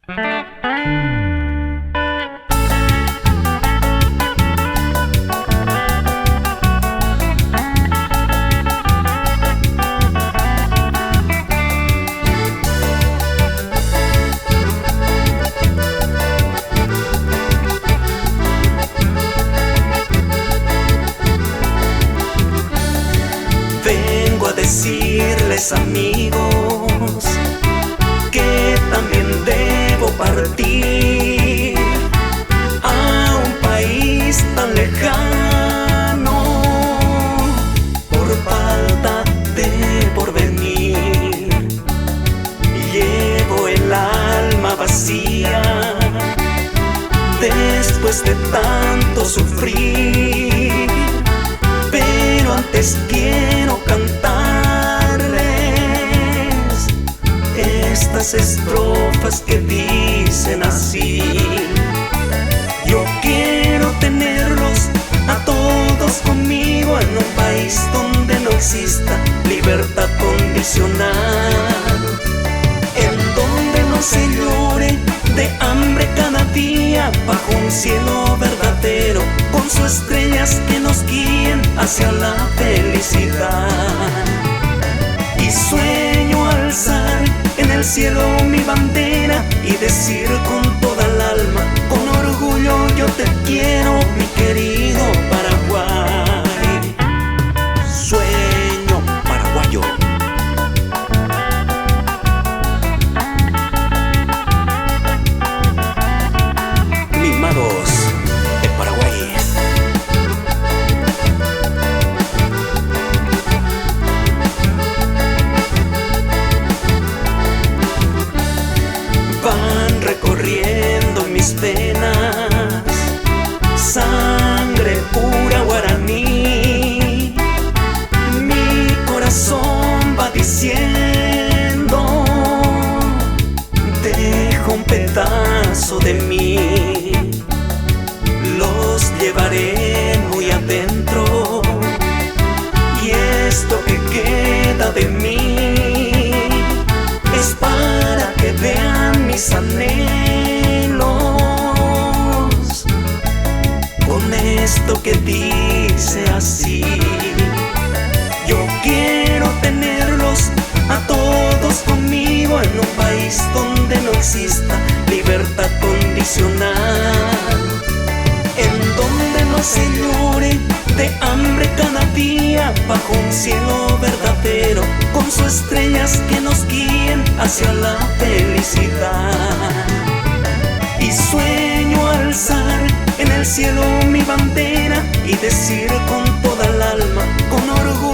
Vengo a decirles, amigos, que también debo partir a un país tan lejano por falta de porvenir. Llevo el alma vacía después de tanto sufrir, pero antes quiero cantarles estas estrofas que dicen así. Yo quiero tenerlos a todos conmigo en un país donde no exista libertad condicional, en donde no se llore de hambre cada día, bajo un cielo verdadero, con sus estrellas que nos guíen hacia la felicidad. Y sueño alzar en el cielo mi bandera y decir con toda el alma, con orgullo: yo te quiero, mi querido Paraguay. Sueño paraguayo. Mimados de Paraguay. Van recorriendo mis venas sangre pura guaraní. Mi corazón va diciendo: dejo un pedazo de mí, los llevaré muy adentro, y esto que queda de mí es para que vean mis anhelos, con esto que dice así. Yo quiero tenerlos a todos conmigo en un país donde no exista libertad condicional, en donde no se llore de hambre cada día, bajo un cielo verdadero, con sus estrellas que nos guíen hacia la felicidad. Y sueño alzar en el cielo mi bandera y decir con toda el alma, con orgullo: